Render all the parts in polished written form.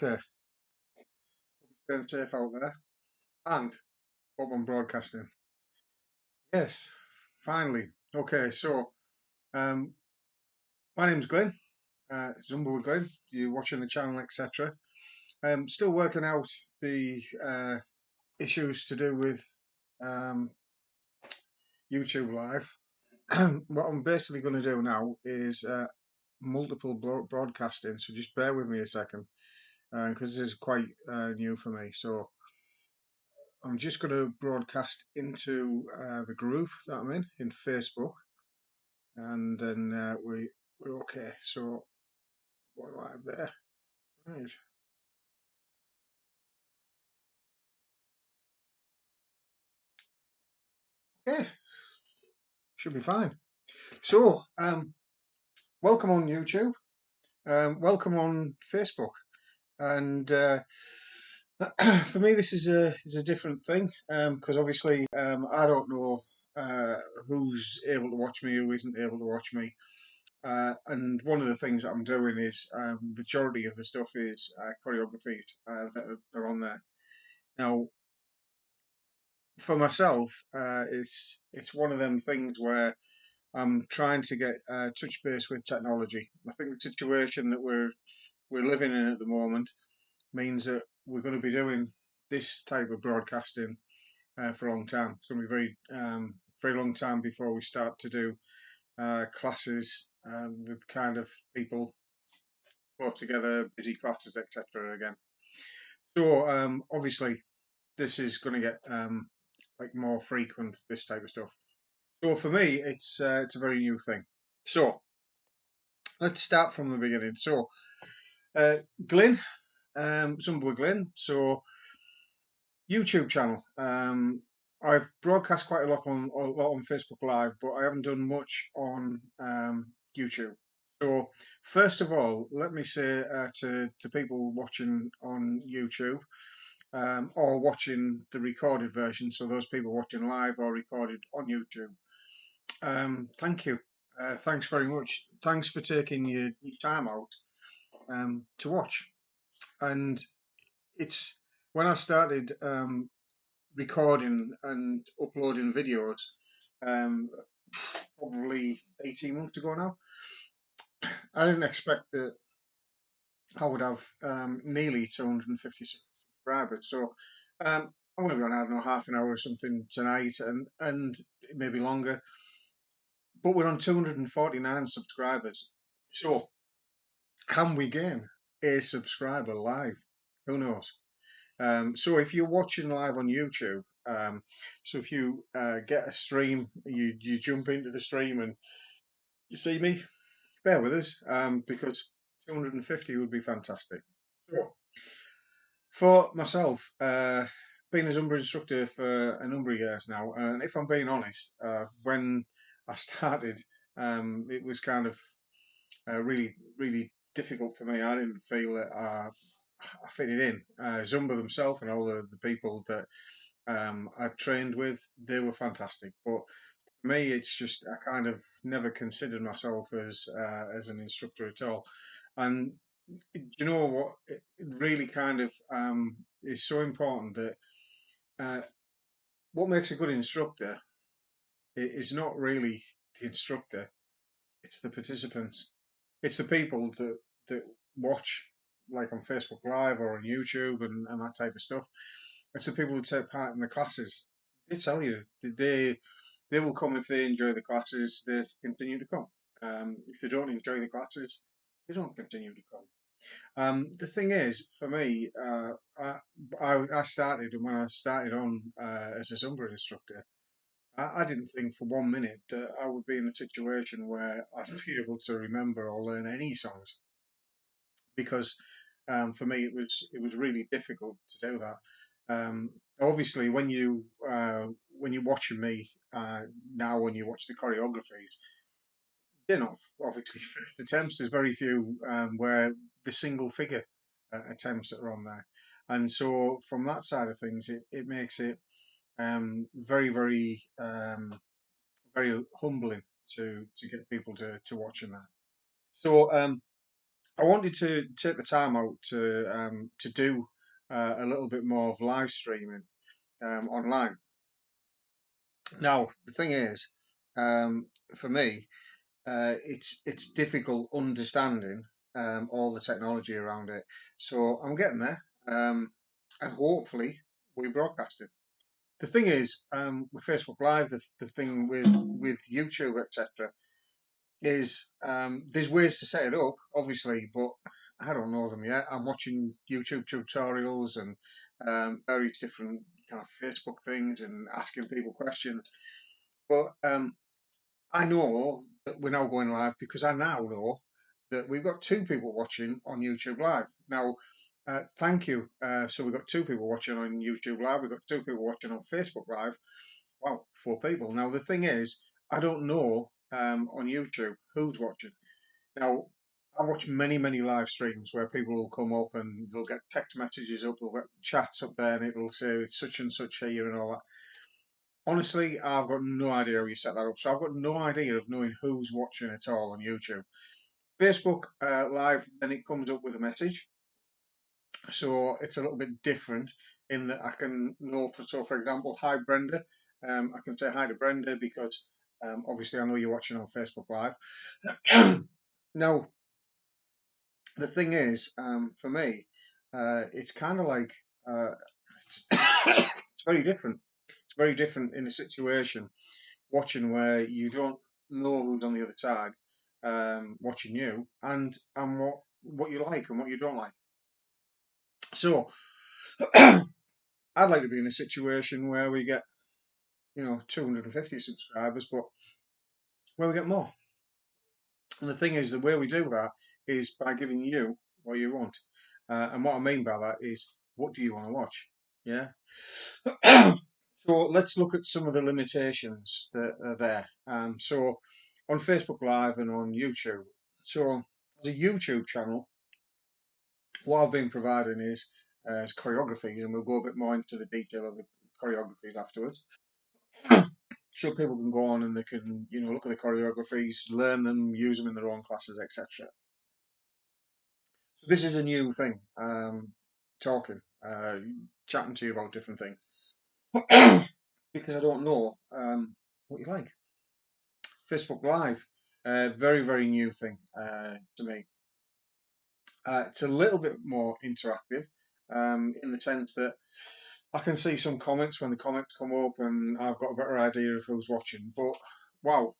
Okay, staying safe out there, and hope I'm broadcasting. Yes, finally. Okay, so um, my name's Glyn, Zumba With Glyn. You're watching the channel, etc. Still working out the issues to do with um, YouTube Live. What I'm basically going to do now is multiple broadcasting. So just bear with me a second, because this is quite new for me. So I'm just going to broadcast into the group that I'm in Facebook, and then we're okay. So what do I have there? Right. Okay, should be fine. So welcome on YouTube. Welcome on Facebook, and for me this is a different thing because obviously I don't know uh, who's able to watch me, who isn't able to watch me. And one of the things that I'm doing is majority of the stuff is choreography that are on there. Now, for myself, it's one of them things where I'm trying to get touch base with technology. I think the situation that we're living in at the moment means that we're going to be doing this type of broadcasting for a long time. It's going to be very long time before we start to do classes with kind of people brought together, busy classes, etc. again. So obviously this is going to get like more frequent, this type of stuff. So for me, it's a very new thing. So let's start from the beginning. So uh, Glyn, Zumba with Glyn. So YouTube channel. I've broadcast quite a lot on Facebook Live, but I haven't done much on YouTube. So first of all, let me say to people watching on YouTube, or watching the recorded version, so those people watching live or recorded on YouTube. Thank you. Thanks very much. Thanks for taking your time out to watch. And it's when I started recording and uploading videos, um, probably 18 months ago now, I didn't expect that I would have nearly 250 subscribers. So I'm going to be on, I don't know, half an hour or something tonight, and maybe longer. But we're on 249 subscribers. So can we gain a subscriber live? Who knows? So if you're watching live on YouTube, so if you get a stream, you jump into the stream and you see me, bear with us, because 250 would be fantastic. So for myself, being a Zumba instructor for a number of years now, and if I'm being honest, when I started, it was kind of really difficult for me. I didn't feel that I fitted in. Zumba themselves and all the people that I trained with, they were fantastic. But for me, it's just I kind of never considered myself as an instructor at all. And you know what? It really kind of is so important that uh, what makes a good instructor is not really the instructor; it's the participants. It's the people that watch, like on Facebook Live or on YouTube and that type of stuff. It's the people who take part in the classes. They tell you that they will come if they enjoy the classes. They continue to come. If they don't enjoy the classes, they don't continue to come. The thing is, for me, I started, and when I started on as a Zumba instructor, I didn't think for 1 minute that I would be in a situation where I'd be able to remember or learn any songs, because for me it was really difficult to do that. Obviously, when you're watching me now, when you watch the choreographies, they're not obviously first attempts. There's very few where the single figure attempts that are on there, and so from that side of things, it makes it very humbling to get people to watching that. So I wanted to take the time out to do a little bit more of live streaming online. Now, the thing is, for me, it's difficult understanding all the technology around it. So I'm getting there, and hopefully we broadcast it. The thing is, with Facebook Live, the thing with YouTube, etc., is there's ways to set it up, obviously, but I don't know them yet. I'm watching YouTube tutorials and various different kind of Facebook things and asking people questions. But I know that we're now going live because I now know that we've got two people watching on YouTube Live. Now, thank you. So we've got two people watching on YouTube Live. We've got two people watching on Facebook Live. Wow, four people. Now, the thing is, I don't know on YouTube who's watching. Now, I watch many, many live streams where people will come up and they'll get text messages up, they'll get chats up there, and it'll say such and such here and all that. Honestly, I've got no idea how you set that up. So I've got no idea of knowing who's watching at all on YouTube. Facebook Live, then it comes up with a message. So it's a little bit different in that I can know, for example, hi Brenda. I can say hi to Brenda because obviously I know you're watching on Facebook Live. Now, the thing is, for me, it's kind of like it's, it's very different. It's very different in a situation watching where you don't know who's on the other side watching you and what you like and what you don't like. So I'd like to be in a situation where we get 250 subscribers, but where we get more. And the thing is, the way we do that is by giving you what you want. And what I mean by that is, what do you want to watch? Yeah. So let's look at some of the limitations that are there. So on Facebook Live and on YouTube. So as a YouTube channel, what I've been providing is choreography, and we'll go a bit more into the detail of the choreographies afterwards. So people can go on and they can, look at the choreographies, learn them, use them in their own classes, etc. So this is a new thing, talking, chatting to you about different things, because I don't know what you like. Facebook Live, very, very new thing to me. It's a little bit more interactive in the sense that I can see some comments when the comments come up and I've got a better idea of who's watching. But wow,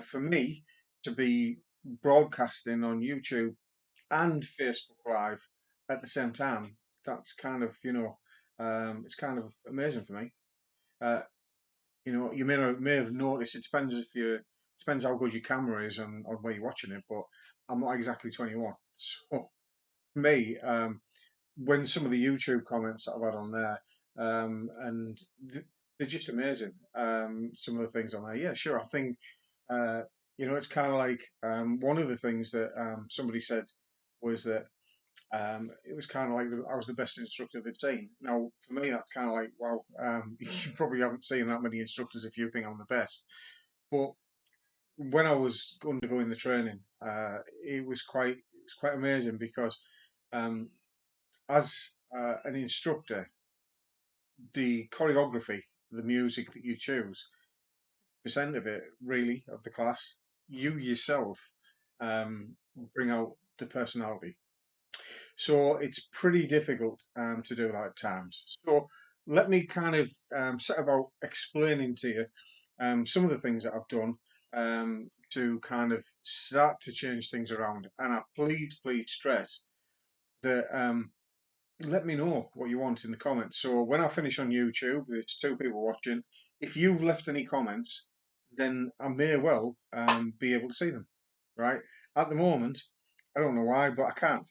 for me to be broadcasting on YouTube and Facebook Live at the same time, that's kind of, it's kind of amazing for me. Uh, you may have noticed it depends how good your camera is and on where you're watching it, but I'm not exactly 21. So for me, when some of the YouTube comments that I've had on there, and they're just amazing. Some of the things on there, yeah, sure. I think uh, it's kind of like one of the things that somebody said was that it was kind of like I was the best instructor they'd seen. Now, for me, that's kind of like, wow, you probably haven't seen that many instructors if you think I'm the best. But when I was undergoing the training, it was quite amazing because um, as an instructor, the choreography, the music that you choose, percent of it really of the class, you yourself bring out the personality. So it's pretty difficult to do that at times. So let me kind of set about explaining to you some of the things that I've done to kind of start to change things around. And I please, please stress that let me know what you want in the comments. So when I finish on YouTube, there's two people watching. If you've left any comments, then I may well be able to see them. Right at the moment, I don't know why, but I can't.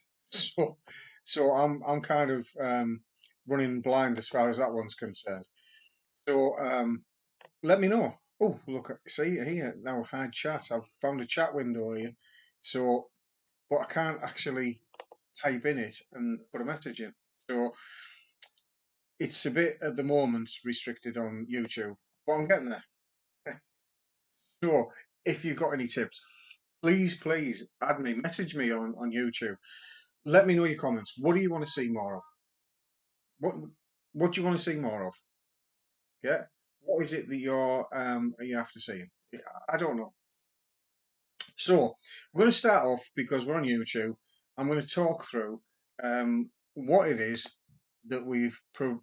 So I'm kind of running blind as far as that one's concerned. So let me know. Oh, look, see here now. Hide chat. I've found a chat window here. So, but I can't actually type in it and put a message in. So it's a bit at the moment restricted on YouTube, but I'm getting there. So if you've got any tips, please add me, message me on YouTube. Let me know your comments. What do you want to see more of? What what do you want to see more of? Yeah. What is it that you have to see? I don't know. So we're going to start off because we're on YouTube. I'm going to talk through what it is that we've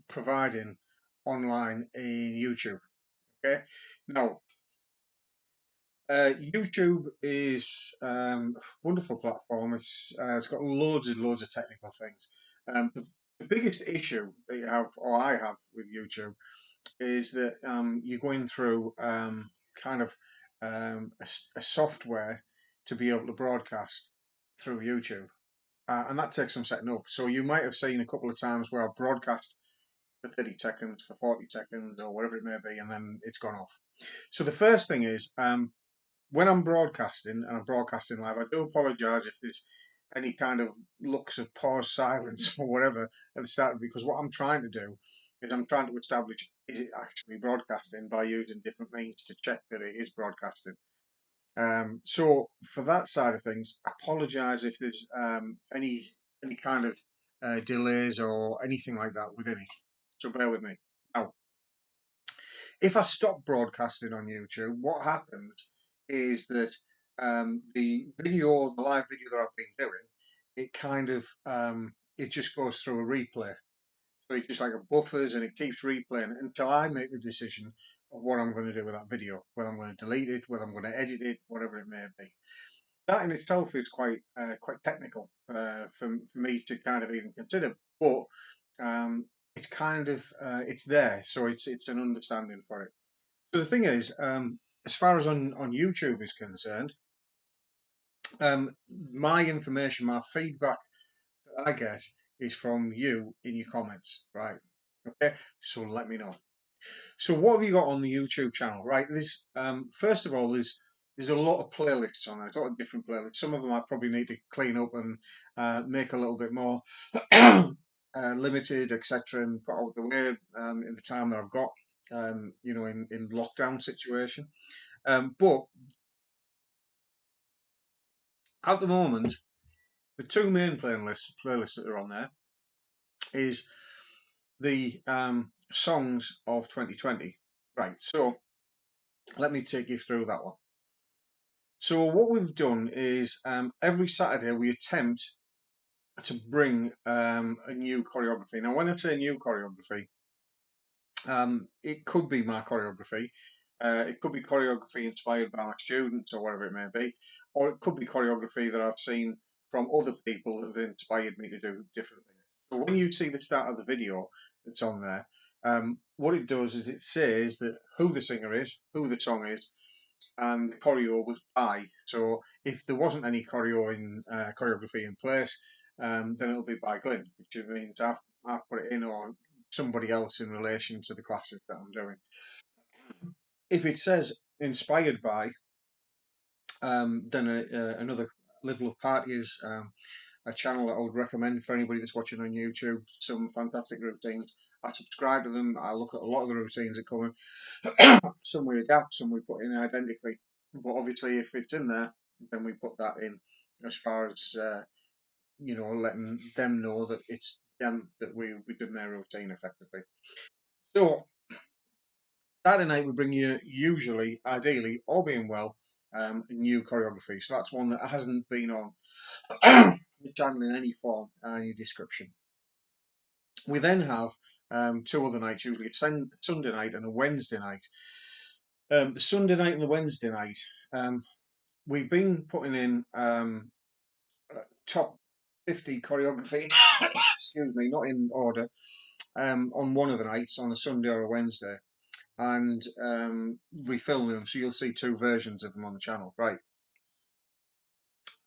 providing online in YouTube. Okay. Now, YouTube is a wonderful platform. It's got loads and loads of technical things. The biggest issue that you have, or I have, with YouTube is that you're going through kind of a software to be able to broadcast through YouTube, and that takes some setting up. So you might have seen a couple of times where I broadcast for 30 seconds, for 40 seconds, or whatever it may be, and then it's gone off. So the first thing is, when I'm broadcasting and I'm broadcasting live, I do apologise if there's any kind of looks of pause, silence, or whatever at the start, because what I'm trying to do is I'm trying to establish, is it actually broadcasting, by using different means to check that it is broadcasting. So for that side of things, apologise if there's any kind of delays or anything like that within it. So bear with me. Now, if I stop broadcasting on YouTube, what happens is that the live video that I've been doing, it kind of it just goes through a replay. So it just like a buffers and it keeps replaying until I make the decision of what I'm going to do with that video, whether I'm going to delete it, whether I'm going to edit it, whatever it may be. That in itself is quite technical for me to kind of even consider, but it's kind of it's there, so it's an understanding for it. So the thing is, as far as on YouTube is concerned, my information, my feedback that I get is from you in your comments, right? Okay, so let me know. So what have you got on the YouTube channel, right? There's first of all, there's a lot of playlists on there. There's a lot of different playlists. Some of them I probably need to clean up and make a little bit more limited, etc., and put out the way in the time that I've got, you know, in lockdown situation. But at the moment, the two main playlists that are on there is the songs of 2020. Right, so let me take you through that one. So what we've done is every Saturday we attempt to bring a new choreography. Now, when I say new choreography, it could be my choreography. It could be choreography inspired by my students or whatever it may be, or it could be choreography that I've seen from other people that have inspired me to do different things. So when you see the start of the video that's on there, what it does is it says that who the singer is, who the song is, and the choreo was by. So if there wasn't any choreography in place, then it'll be by Glyn, which means I've put it in, or somebody else in relation to the classes that I'm doing. If it says inspired by, then another level of party is a channel that I would recommend for anybody that's watching on YouTube. Some fantastic routines. I subscribe to them. I look at a lot of the routines that come in. Some we adapt, some we put in identically. But obviously, if it's in there, then we put that in as far as you know, letting them know that it's them that we've done their routine effectively. So Saturday night we bring you usually, ideally, all being well, new choreography. So that's one that hasn't been on the channel in any form, any description. We then have two other nights, usually a Sunday night and a Wednesday night. The Sunday night and the Wednesday night, we've been putting in top 50 choreography, excuse me, not in order, on one of the nights, on a Sunday or a Wednesday, and we film them, so you'll see two versions of them on the channel. Right,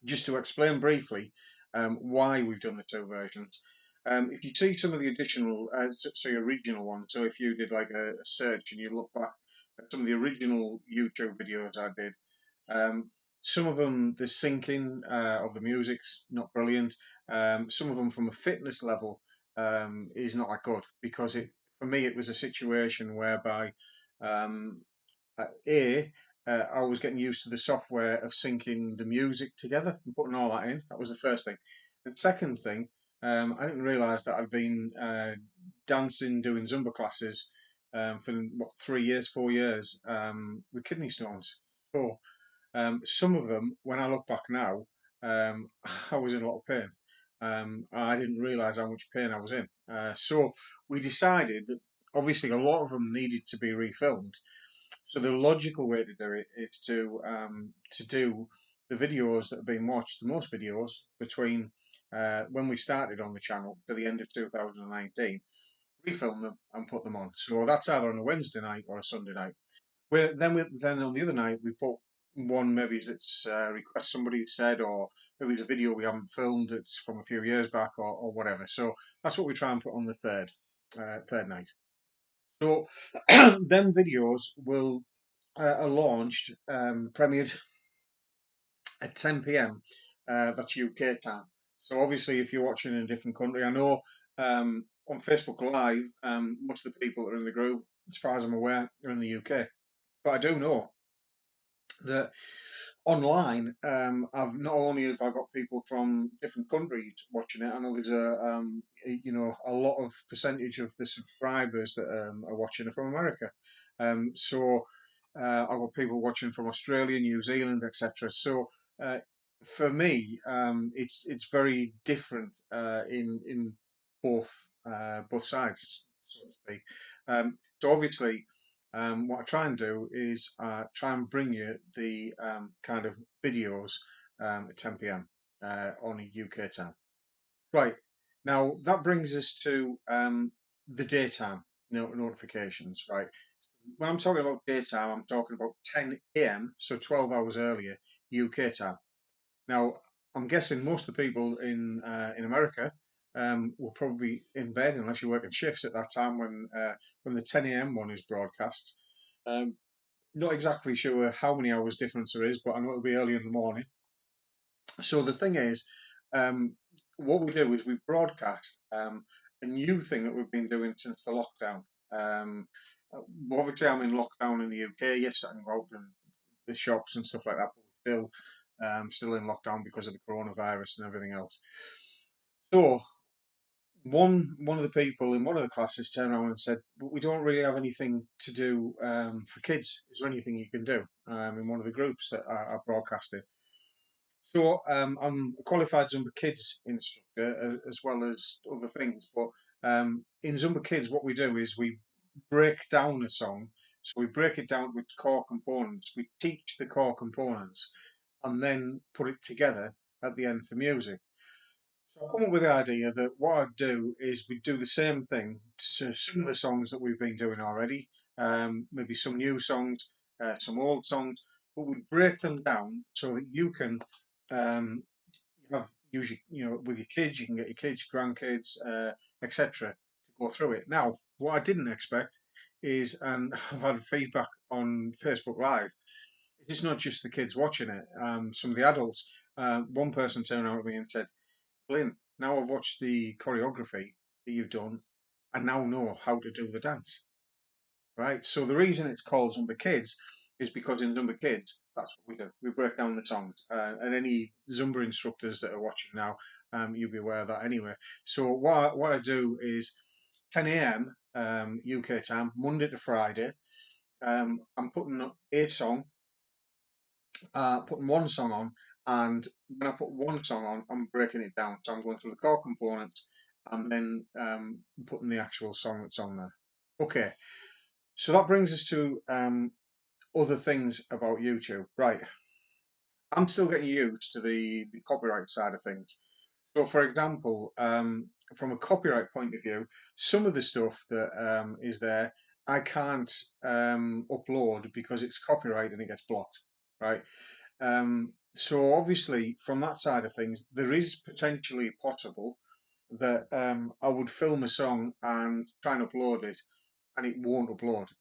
just to explain briefly why we've done the two versions. If you see some of the additional, so your original one, so if you did like a search and you look back at some of the original YouTube videos I did, some of them, the syncing of the music's not brilliant. Some of them from a fitness level is not that good, because for me it was a situation whereby a I was getting used to the software of syncing the music together and putting all that in. That was the first thing. And second thing, I didn't realise that I'd been dancing, doing Zumba classes for what 3 years, 4 years with kidney stones. So some of them, when I look back now, I was in a lot of pain. I didn't realise how much pain I was in. So we decided that obviously a lot of them needed to be refilmed. So the logical way to do it is to do the videos that have been watched, the most videos between when we started on the channel to the end of 2019, refilm them and put them on. So that's either on a Wednesday night or a Sunday night. Then on the other night we put one maybe that's request somebody said, or maybe it's a video we haven't filmed that's from a few years back, or whatever. So that's what we try and put on the third night. So them videos will are launched, premiered at 10 p.m. That's UK time. So obviously, if you're watching in a different country, I know on Facebook Live, most of the people that are in the group, as far as I'm aware, are in the UK. But I do know that online, I've not only have I got people from different countries watching it. I know there's a lot of percentage of the subscribers that are watching are from America. So I've got people watching from Australia, New Zealand, etc. So uh, for me, it's very different in both sides, so to speak. So obviously. What I try and do is try and bring you the kind of videos at 10 p.m. On UK time. Right. Now that brings us to the daytime notifications. Right. When I'm talking about daytime, I'm talking about 10 a.m. So 12 hours earlier UK time. Now I'm guessing most of the people in America will probably be in bed unless you're working shifts at that time when the 10 a.m. one is broadcast. Um, Not exactly sure how many hours difference there is, but I know it'll be early in the morning. So the thing is, what we do is we broadcast a new thing that we've been doing since the lockdown. Um, Obviously, I'm in lockdown in the UK. Yes, I can go out in the shops and stuff like that, but we're still in lockdown because of the coronavirus and everything else. So one of the people in one of the classes turned around and said, "But we don't really have anything to do for kids. Is there anything you can do in one of the groups that are broadcasting?" So I'm a qualified Zumba Kids instructor as well as other things. But in Zumba Kids, what we do is we break down a song. So we break it down with core components. We teach the core components and then put it together at the end for music. So I come up with the idea that what I'd do is we'd do the same thing to some of the songs that we've been doing already, maybe some new songs, some old songs, but we'd break them down so that you can um, have usually, with your kids, you can get your kids, grandkids, etc. to go through it. Now, what I didn't expect is, and I've had feedback on Facebook Live, it's not just the kids watching it. Some of the adults. One person turned around to me and said, "Glyn, now I've watched the choreography that you've done, I now know how to do the dance." Right? So the reason it's called Zumba Kids is because in Zumba Kids, that's what we do. We break down the songs. And any Zumba instructors that are watching now, you'll be aware of that anyway. So what I do is 10 a.m. UK time, Monday to Friday. I'm putting one song on, and when I put one song on, I'm breaking it down. So I'm going through the core components and then putting the actual song that's on there. Okay, so that brings us to other things about YouTube. Right, I'm still getting used to the copyright side of things. So, for example, from a copyright point of view, some of the stuff that is there, I can't upload because it's copyright and it gets blocked, right? So obviously, from that side of things, there is potentially possible that I would film a song and try and upload it, and it won't upload.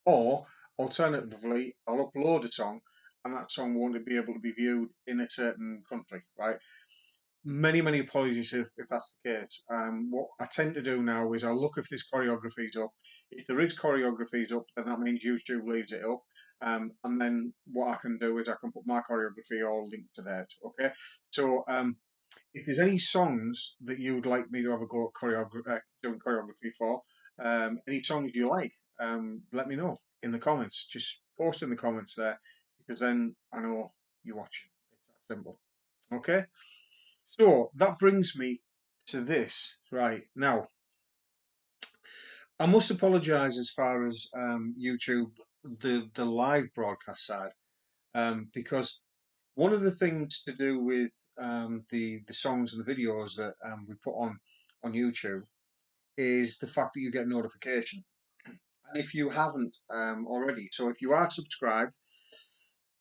Or alternatively, I'll upload a song, and that song won't be able to be viewed in a certain country, right? many apologies if that's the case. What I tend to do now is I'll look if this choreography is up. If there is choreography up, then that means YouTube leaves it up. And then what I can do is I can put my choreography all linked to that. Okay. So if there's any songs that you would like me to have a go at doing choreography for, any songs you like, let me know in the comments. Just post in the comments there, because then I know you're watching. It's that simple. Okay. So that brings me to this right now. I must apologise as far as YouTube, the live broadcast side, because one of the things to do with the songs and the videos that we put on YouTube is the fact that you get notification. And if you haven't already, so if you are subscribed,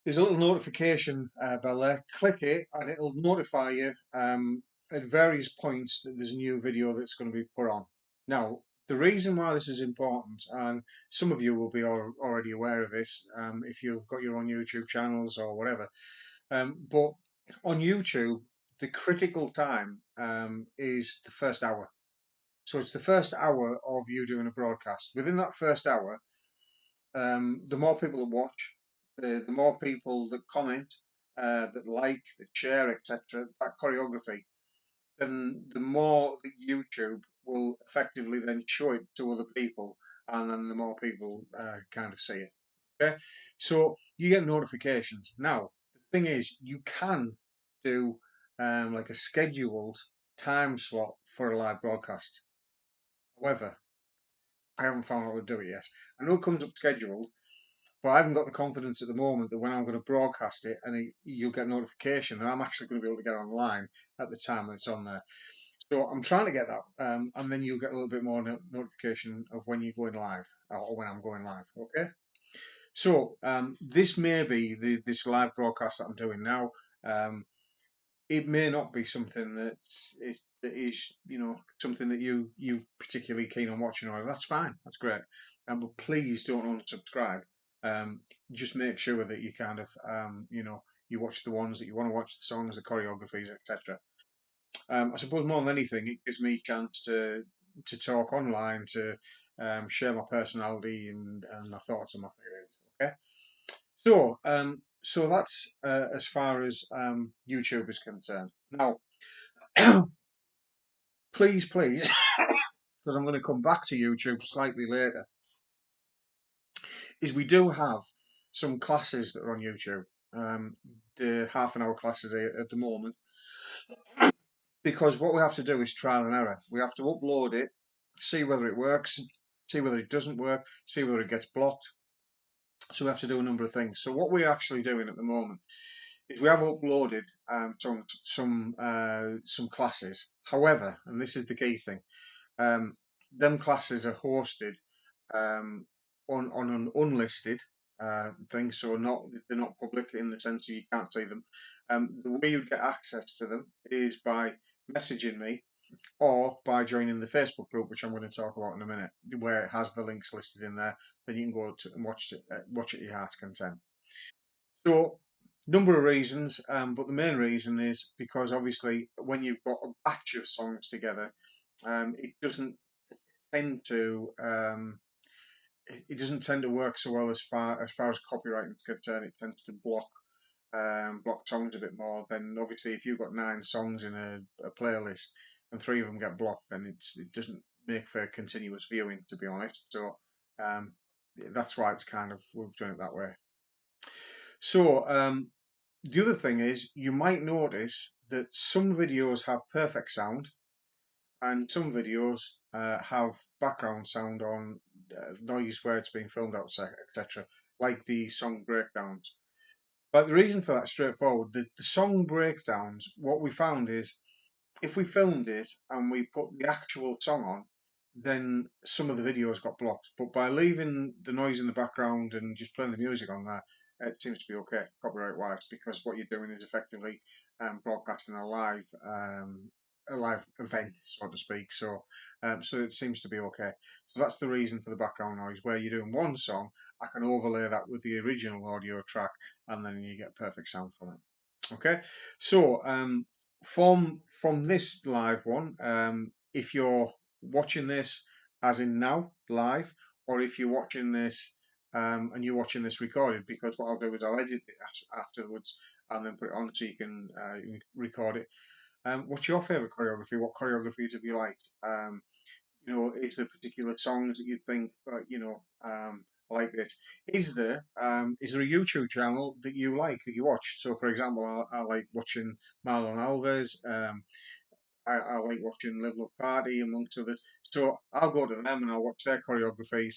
there's a little notification bell there. Click it, and it'll notify you at various points that there's a new video that's going to be put on. Now, the reason why this is important, and some of you will be already aware of this if you've got your own YouTube channels or whatever, but on YouTube, the critical time is the first hour. So it's the first hour of you doing a broadcast. Within that first hour, the more people that watch, the more people that comment, that like, that share, etc., that choreography, then the more that YouTube will effectively then show it to other people, and then the more people kind of see it. Okay, so you get notifications. Now, the thing is, you can do like a scheduled time slot for a live broadcast. However, I haven't found out how to do it yet. I know it comes up scheduled, but I haven't got the confidence at the moment that when I'm going to broadcast it and you'll get notification that I'm actually going to be able to get online at the time that it's on there. So I'm trying to get that, and then you'll get a little bit more notification of when you're going live or when I'm going live. Okay. So this may be this live broadcast that I'm doing now. Um, it may not be something that is something that you particularly keen on watching, or that's fine, that's great. But please don't unsubscribe. Um, just make sure that you kind of you watch the ones that you want to watch, the songs, the choreographies, etc. I suppose more than anything, it gives me a chance to talk online, to share my personality and my thoughts and my feelings. Okay, so that's as far as YouTube is concerned. Now, please, because I'm going to come back to YouTube slightly later, is we do have some classes that are on YouTube. The half-an-hour classes at the moment, because what we have to do is trial and error. We have to upload it, see whether it works, see whether it doesn't work, see whether it gets blocked. So we have to do a number of things. So what we're actually doing at the moment is we have uploaded some classes. However, and this is the key thing, um, them classes are hosted um, on an unlisted thing, so they're not public in the sense that you can't see them. The way you get access to them is by messaging me or by joining the Facebook group, which I'm going to talk about in a minute, where it has the links listed in there. Then you can go to and watch it at your heart's content. So, number of reasons, but the main reason is because obviously when you've got a batch of songs together, it doesn't tend to it doesn't tend to work so well as far as copyright is concerned. It tends to block songs a bit more. Then obviously if you've got 9 songs in a playlist and 3 of them get blocked, then it doesn't make for continuous viewing, to be honest. So um, that's why it's kind of we've done it that way. So the other thing is you might notice that some videos have perfect sound and some videos have background sound on noise where it's being filmed outside, etc., like the song breakdowns. But the reason for that is straightforward. The song breakdowns, what we found is if we filmed it and we put the actual song on, then some of the videos got blocked. But by leaving the noise in the background and just playing the music on there, it seems to be okay, copyright wise, because what you're doing is effectively broadcasting a live event, so to speak. So it seems to be okay. So that's the reason for the background noise. Where you're doing one song, I can overlay that with the original audio track, and then you get perfect sound from it. Okay, so from this live one, if you're watching this as in now live, or if you're watching this and you're watching this recorded, because what I'll do is I'll edit it afterwards and then put it on so you can record it. What's your favourite choreography? What choreographies have you liked? Is there particular songs that you think, I like this? Is there a YouTube channel that you like that you watch? So, for example, I like watching Marlon Alves. I like watching Live Love Party amongst others. So I'll go to them and I'll watch their choreographies,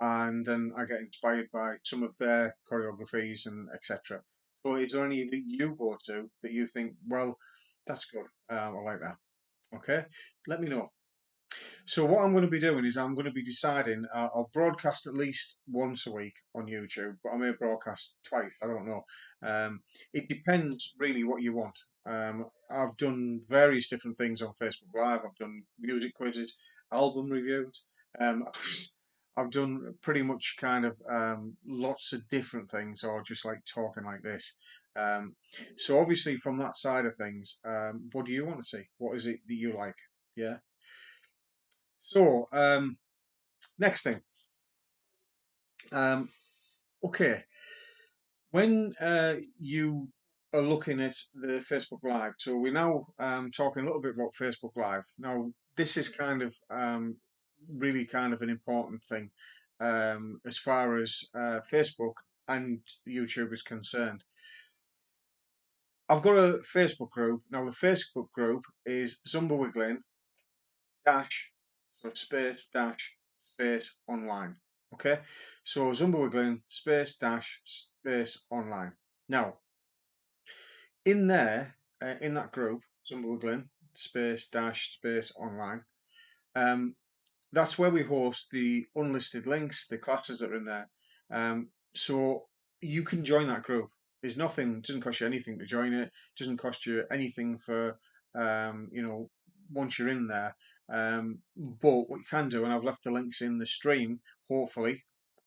and then I get inspired by some of their choreographies and etc. So, is there any that you go to that you think, well, that's good, I like that? Okay, let me know. So what I'm going to be doing is I'm going to be deciding. I'll broadcast at least once a week on YouTube, but I may broadcast twice. I don't know. It depends really what you want. I've done various different things on Facebook Live. I've done music quizzes, album reviews. Um, I've done pretty much kind of lots of different things, or just like talking like this. Um, so obviously from that side of things, what do you want to see? What is it that you like? Yeah. So, next thing. Um, okay, when you are looking at the Facebook Live, so we're now talking a little bit about Facebook Live. Now, this is kind of really kind of an important thing as far as Facebook and YouTube is concerned. I've got a Facebook group. Now, the Facebook group is Zumba With Glyn dash, so space dash space online. Okay, so Zumba With Glyn space dash space online. Now, in there, in that group, Zumba With Glyn space dash space online, um, that's where we host the unlisted links, the classes that are in there. So you can join that group. There's nothing, it doesn't cost you anything to join it. It doesn't cost you anything for, once you're in there. But what you can do, and I've left the links in the stream, hopefully,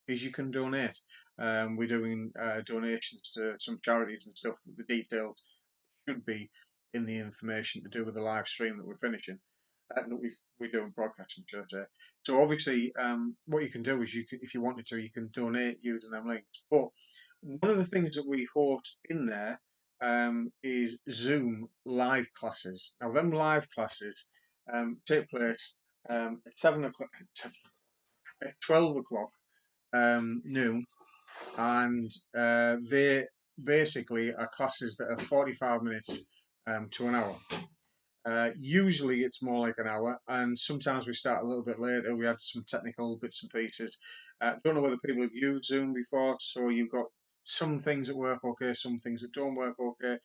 is you can donate. We're doing donations to some charities and stuff. The details should be in the information to do with the live stream that we're finishing, that we're doing broadcasting, should I say. So obviously, what you can do is if you wanted to, you can donate using them links. But one of the things that we host in there is Zoom live classes. Now, them live classes take place at 7 o'clock, at 12 o'clock noon, and they basically are classes that are 45 minutes to an hour. Usually it's more like an hour, and sometimes we start a little bit later. We had some technical bits and pieces. Don't know whether people have used Zoom before, so you've got some things that work okay, some things that don't work okay.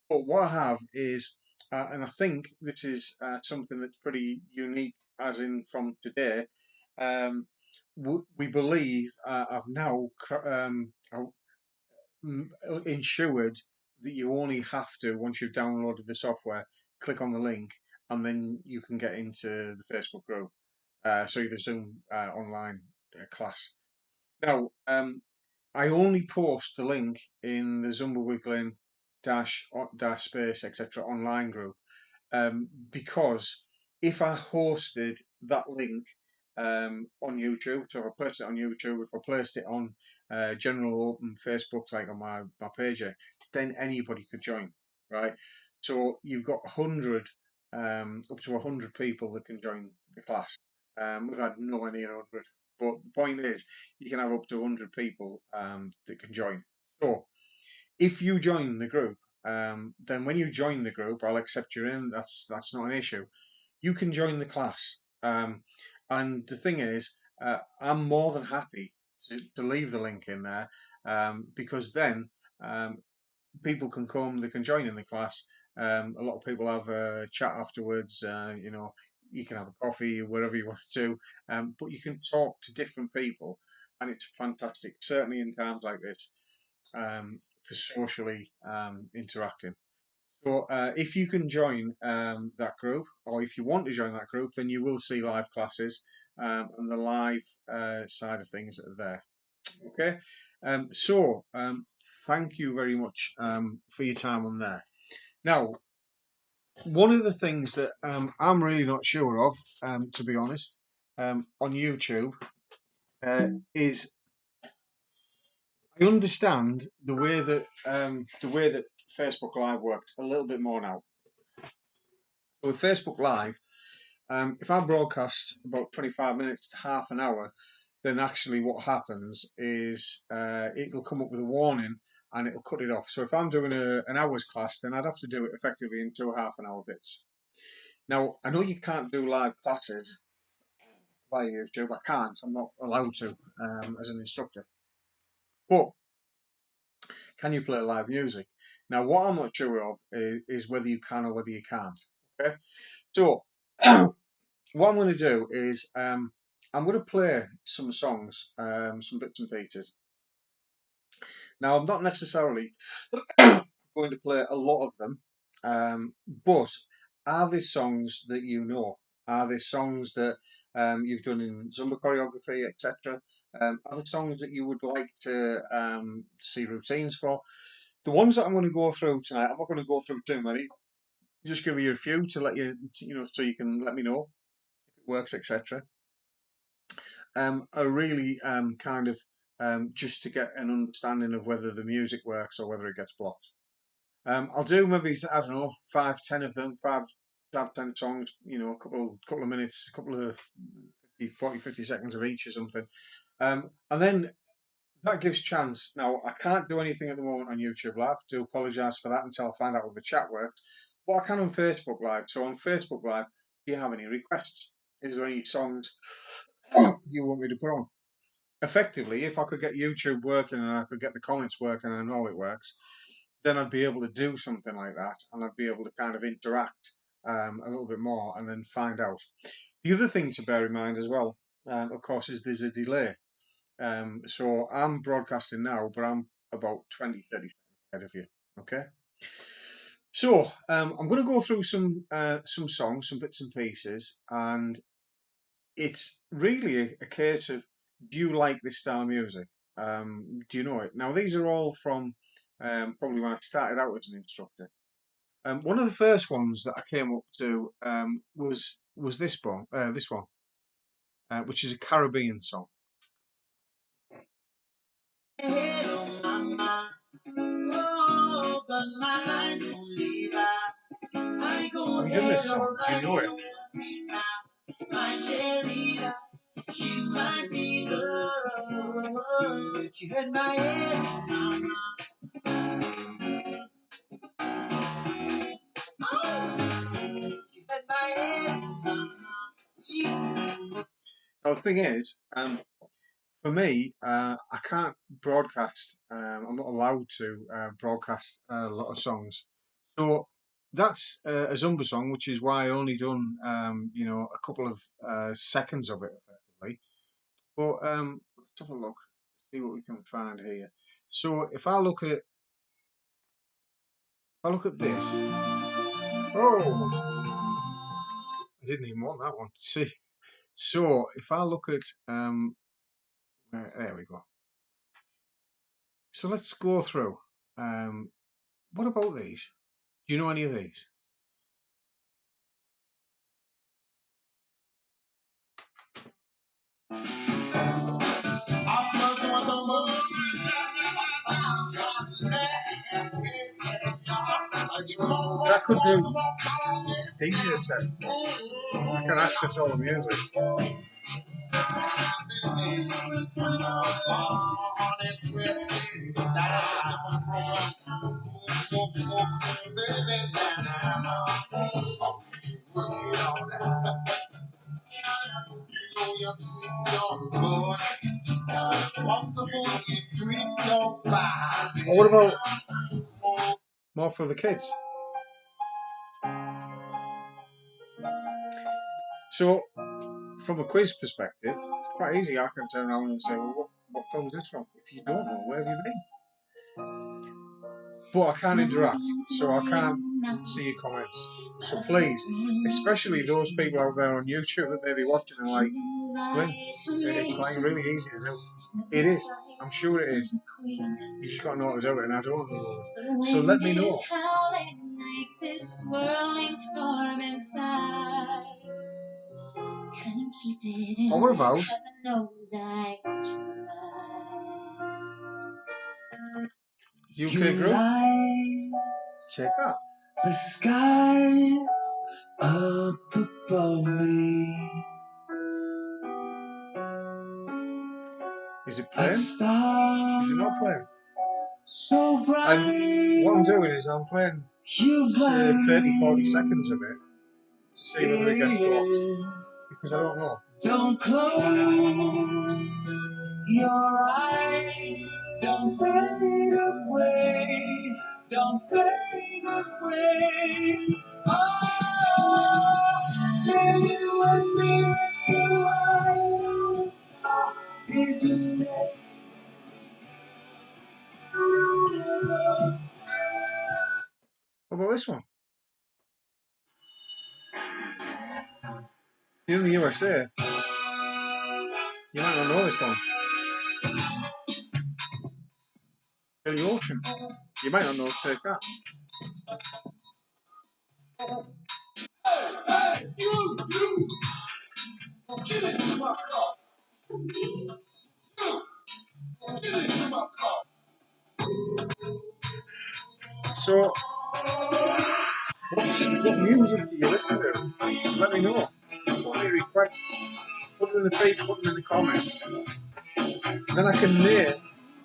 But what I have is, and I think this is something that's pretty unique, as in from today. Um, we believe I've now ensured that you only have to, once you've downloaded the software, click on the link, and then you can get into the Facebook group. So the Zoom online class. Now, I only post the link in the Zumba With Glyn dash space etc. online group, because if I hosted that link on YouTube, so if I placed it on YouTube, if I placed it on general open Facebook, like on my page, then anybody could join, right? So you've got 100, up to 100 people that can join the class. We've had nowhere near 100, but the point is, you can have up to 100 people that can join. So if you join the group, then when you join the group, I'll accept you in. That's not an issue. You can join the class, and the thing is, I'm more than happy to leave the link in there, because then um, people can come, they can join in the class. A lot of people have a chat afterwards. You can have a coffee wherever you want to, but you can talk to different people, and it's fantastic. Certainly in times like this, for socially interacting. So if you can join that group, or if you want to join that group, then you will see live classes and the live side of things that are there. Okay, so thank you very much for your time on there. Now, One of the things that I'm really not sure of, to be honest, on YouTube is I understand the way that Facebook Live works a little bit more now. So with Facebook Live, if I broadcast about 25 minutes to half an hour, then actually what happens is it'll come up with a warning and it'll cut it off. So if I'm doing an hour's class, then I'd have to do it effectively in 2 half-an-hour bits. Now, I know you can't do live classes via YouTube. I can't. I'm not allowed to as an instructor. But can you play live music? Now, what I'm not sure of is whether you can or whether you can't. Okay. So, what I'm going to do is I'm going to play some songs, some bits and pieces. Now, I'm not necessarily going to play a lot of them, but are there songs that you know? Are there songs that you've done in Zumba choreography, etc.? Are there songs that you would like to see routines for? The ones that I'm going to go through tonight, I'm not going to go through too many. Just give you a few to let you, so you can let me know if it works, etc. Are really kind of just to get an understanding of whether the music works or whether it gets blocked. I'll do maybe, I don't know, 5, 10 of them, 5, 10 songs, a couple of minutes, a couple of 50 seconds of each or something. And then that gives chance. Now, I can't do anything at the moment on YouTube Live. I do apologise for that until I find out if the chat works. But I can on Facebook Live. So on Facebook Live, do you have any requests? Is there any songs you want me to put on? Effectively, if I could get YouTube working and I could get the comments working and I know it works, then I'd be able to do something like that and I'd be able to kind of interact a little bit more and then find out. The other thing to bear in mind as well, of course, is there's a delay. So I'm broadcasting now, but I'm about 20, 30 seconds ahead of you. Okay. So I'm going to go through some songs, some bits and pieces, and it's really a case of, do you like this style of music? Do you know it? Now these are all from probably when I started out as an instructor. One of the first ones that I came up to was this one, which is a Caribbean song. Hello, mama. Oh, but my life's only I go. Have you done this song? Do you know it? My cheerleader, she's my diva. She had my head, mama. Oh, she had my head, mama. Now the thing is, for me, I can't broadcast. I'm not allowed to broadcast a lot of songs. So that's a Zumba song, which is why I only done a couple of seconds of it effectively. But let's have a look, see what we can find here. So if I look at this, oh, I didn't even want that one. See, so if I look at there we go. So let's go through. What about these? Do you know any of these? So I could do DJ set. I can access all the music. Well, what about more for the kids? So, from a quiz perspective, it's quite easy. I can turn around and say, well, what film is this from? If you don't know, where have you been? But I can't interact, so I can't see your comments. So please, especially those people out there on YouTube that may be watching and like, Glyn, it's like really easy to do. It is. I'm sure it is. You just got to know how to do it, and I don't know. So let me know. this swirling storm inside. Couldn't keep it in. Oh, what about? Heaven knows I tried. UK group? Take that. The skies up above me. Is it playing? Is it not playing? So bright. And what I'm doing is I'm playing say 30-40 seconds of it to see whether it gets blocked, because I don't know. Don't close your eyes, don't fade away, don't fade away. Oh, maybe one day you are here to stay. What about this one? If you're in the USA, you might not know this one. In the ocean, you might not know. Take that. Hey, you, get into my car. You, get into my car. So, what music do you listen to? Let me know. What are your requests? Put them in the feed, put them in the comments. Then I can name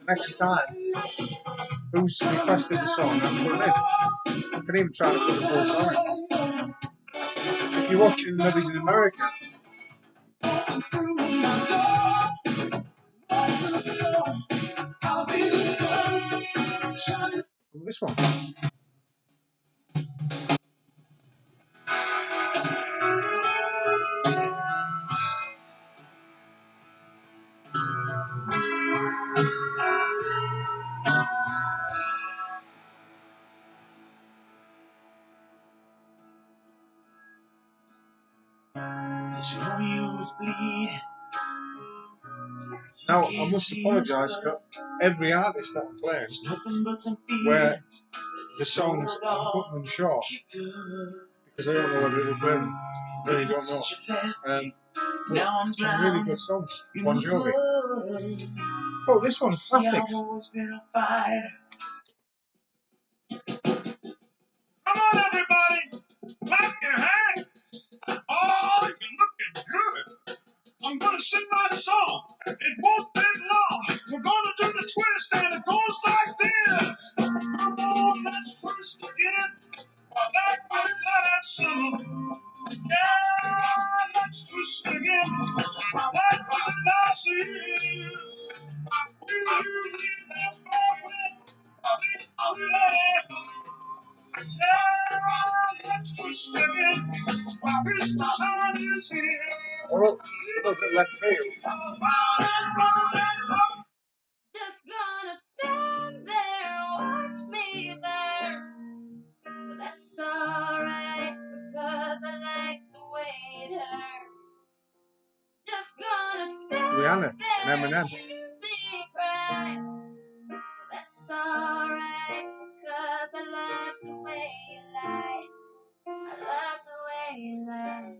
next time who's requested the song and put it in. I can even try to put the full song in. If you're watching movies in America, this one. Now, I must apologise for every artist that I'm playing, where the songs, I'm cutting them short, because I don't know whether it'll play them. I really don't know. But some really good songs. Bon Jovi. Oh, this one's classics. Come on, everybody! Clap your hands! Oh, you're looking good! I'm gonna sing my song. It won't take long. We're gonna do the twist, and it goes like this. Come on, let's twist again. Like we did last summer. Yeah, let's twist again. Like we did last year. Yeah, let's twist again. Christmas time is here. Oh, a little bit left field. Just gonna stand there and watch me burn. But that's alright, because I like the way it hurts. Just gonna stand Rihanna there and Eminem. and hear me cry. But that's alright, because I love the way you lie. I love the way you lie.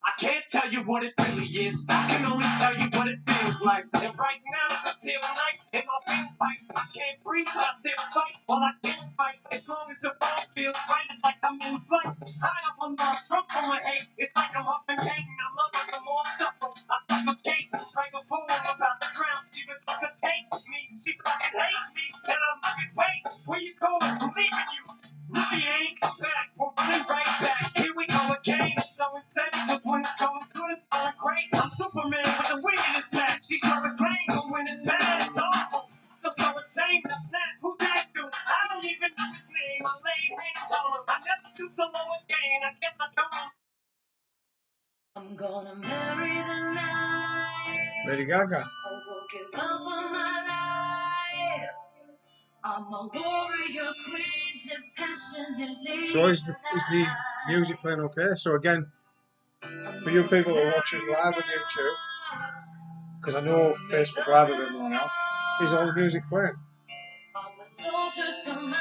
I can't tell you what it really is. I can only tell you what it feels like. And right now it's a still night in my windpipe. I can't breathe, but I still fight. Well, I can't fight as long as the ball feels right. It's like I'm in flight. High up on my trunk on my head. It's like I'm up in pain. I love her the more I suffer. I suffocate right before I'm about to drown. She resuscitates me. She fucking hates me. And I'm like, wait, where you going? I'm leaving you. Really ain't come back. We're running right back. Here we go again. So insane, cause when it's going good, it's going great. I'm Superman with a wing in his back. She's so insane, but when it's bad, it's awful. I'm so insane, the snap, who that do? I don't even know his name. I laid hands on him. I never stood so low again. I guess I don't. I'm gonna marry the night. Lady Gaga. I won't give up on my life. I'm a warrior queen, live passionately. So is the music playing okay? So again, for you people who are watching live on YouTube, because I know Facebook Live a bit more now, is all the music playing? I'm a soldier to my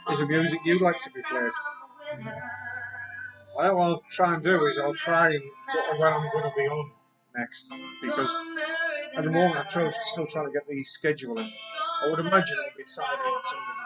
is there music you'd like to be played? What I'll try and do is I'll try and put when I'm going to be on next, because at the moment I'm still trying to get the schedule in. I would imagine it'll be Saturday and Sunday nights.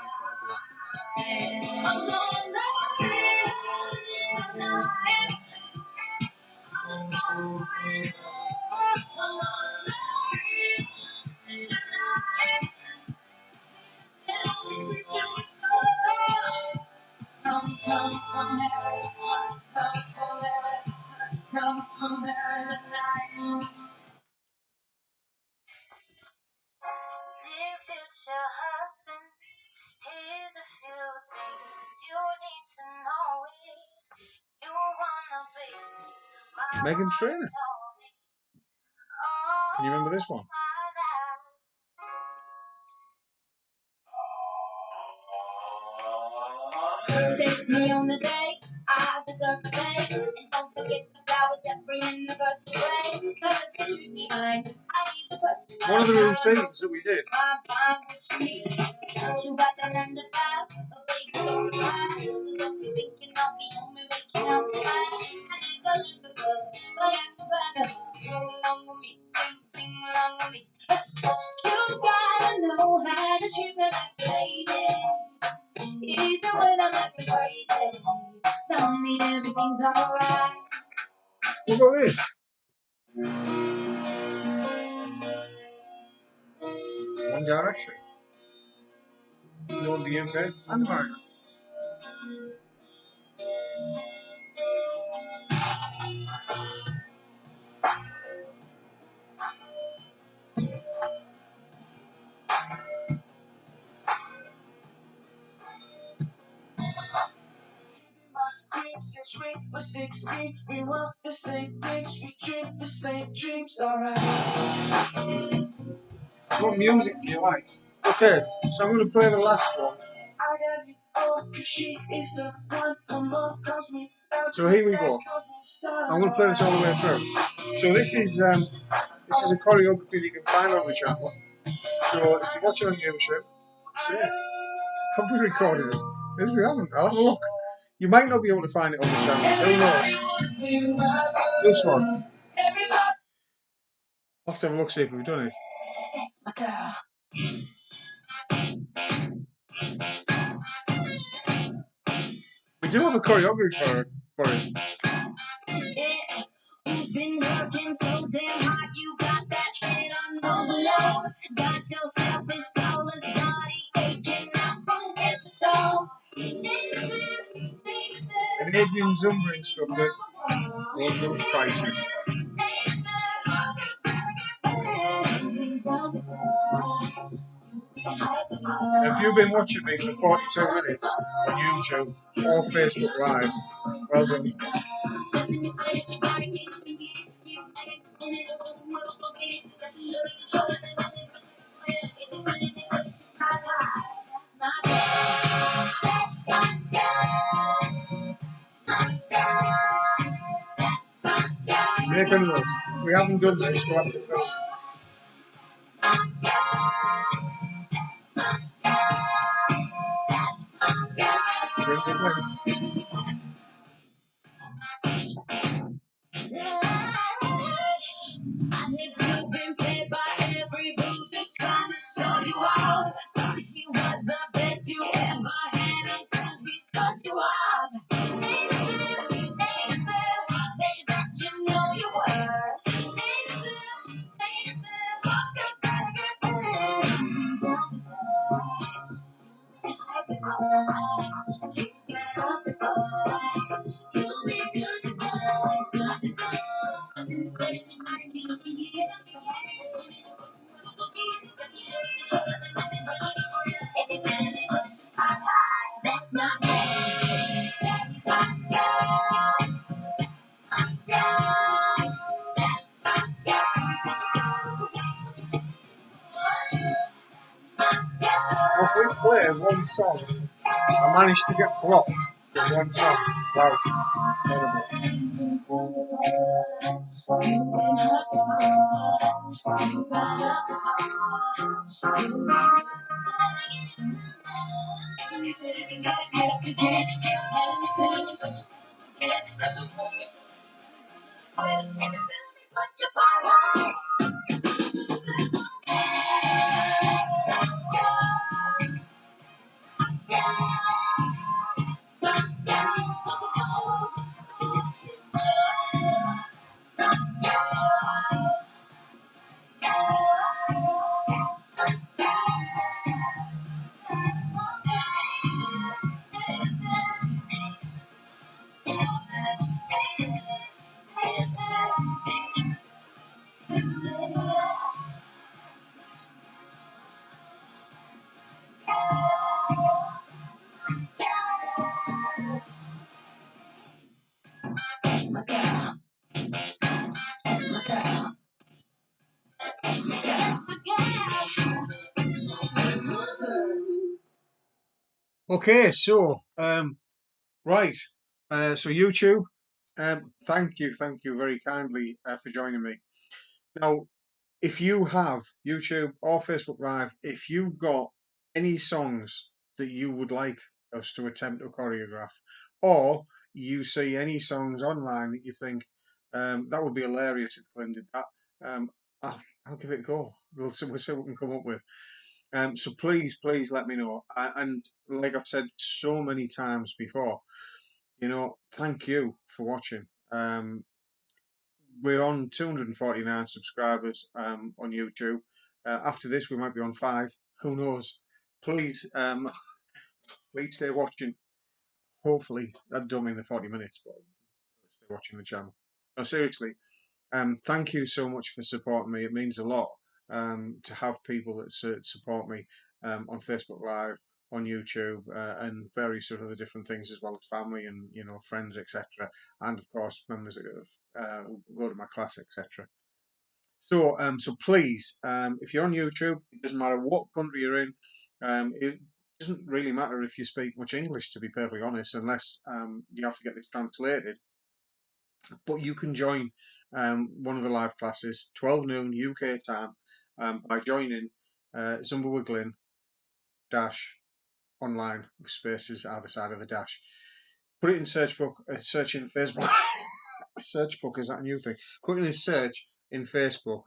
Megan Trainor. Can you remember this one? Take me on the day I deserve to pay, and don't forget the flowers that bring in the first way. Cause if you treat me fine, I need the person. One of the routines that we did. You got that 9 to 5, but baby, so fine. So don't be thinking I'll be home and waking up fine. I never learned the club, but I can find a sing along with me, sing along with me. You gotta know how to treat me like a lady. Even when I'm acting crazy, tell me everything's alright. What about this? One Direction. Know the UK and America. Since we were 16, we want the same things, we dream the same dreams, alright. So what music do you like? Okay, so I'm going to play the last one. So here we go. I'm going to play this all the way through. So this is a choreography that you can find on the channel. So if you're watching on YouTube, see it. Have we recorded it? Maybe we haven't. I'll have a look. You might not be able to find it on the channel. Who knows? This one. I'll have to have a look, see if we've done it. We do have a choreography for it. Who's been working so damn hard? You got that head on overload. Got yourself this flawless body aching out from head to toe. An Indian Zumba instructor going through a crisis. If you've been watching me for 42 minutes on YouTube or Facebook Live, well done. Make a note. We haven't done this, we'll have to film. Drink it, man. And if you've been played by every move, just trying to show you out. He was the best you ever had until we cut you off. Ain't fair, baby, that you know your worth. Ain't fair, just gotta get you'll be good to go, good to go. That's not me. That's my girl. Now if we play one song, I managed to get blocked for one song. Wow. Horrible. You run up the song. You be and you said it, you gotta get up again. And you couldn't even put your head at the worst. When you put your power. Okay, so right, so YouTube, thank you very kindly for joining me. Now, if you have YouTube or Facebook Live, if you've got any songs that you would like us to attempt to choreograph, or you see any songs online that you think that would be hilarious if Glyn did that, I'll give it a go. We'll see what we can come up with. So please let me know. And like I've said so many times before, thank you for watching. We're on 249 subscribers on YouTube. After this, we might be on 5. Who knows? Please, please stay watching. Hopefully, I don't mean the 40 minutes, but stay watching the channel. No, seriously, thank you so much for supporting me. It means a lot to have people that support me on Facebook Live, on YouTube, and various sort of other different things, as well as family and friends, etc. And of course, members who go to my class, etc. So please, if you're on YouTube, it doesn't matter what country you're in. It doesn't really matter if you speak much English, to be perfectly honest, unless you have to get this translated. But you can join one of the live classes, 12 noon UK time, by joining Zumba With Glyn dash online with spaces either side of the dash. Put it in search book, search in Facebook. Search book, is that a new thing? Put in a search in Facebook.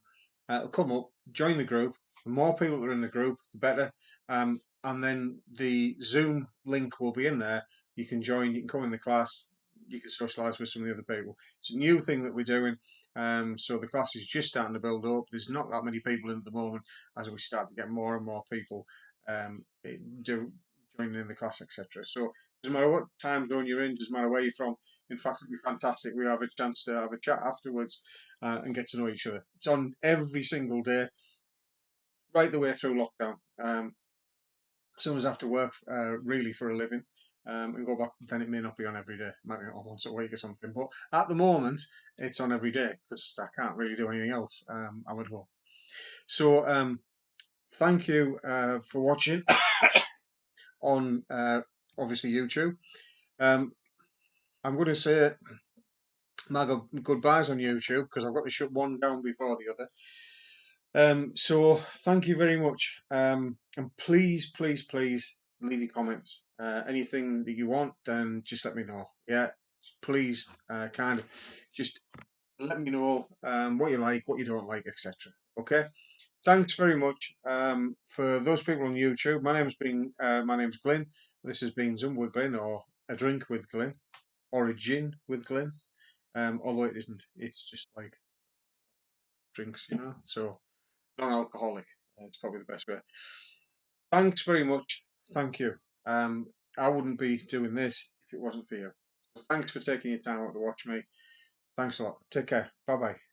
It'll come up. Join the group. The more people that are in the group, the better. And then the Zoom link will be in there. You can join. You can come in the class. You can socialise with some of the other people. It's a new thing that we're doing. So the class is just starting to build up. There's not that many people in at the moment. As we start to get more and more people joining in the class, etc. So doesn't matter what time zone you're in, doesn't matter where you're from. In fact, it'd be fantastic. We have a chance to have a chat afterwards and get to know each other. It's on every single day, right the way through lockdown. Some of us have to work really for a living and go back. Then it may not be on every day, it might be on once a week or something. But at the moment, it's on every day because I can't really do anything else. I'm at home. So thank you for watching on obviously YouTube. I'm going to say my goodbyes on YouTube because I've got to shut one down before the other. So thank you very much. And please leave your comments. Anything that you want, then just let me know. Yeah, please, kind of just let me know what you like, what you don't like, etc. Okay. Thanks very much. For those people on YouTube, my name's Glyn. This has been Zumba with Glyn, or a drink with Glyn, or a gin with Glyn. Although it isn't, it's just like drinks, So non-alcoholic. It's probably the best way. Thanks very much. Thank you. I wouldn't be doing this if it wasn't for you. So thanks for taking your time out to watch me. Thanks a lot. Take care. Bye bye.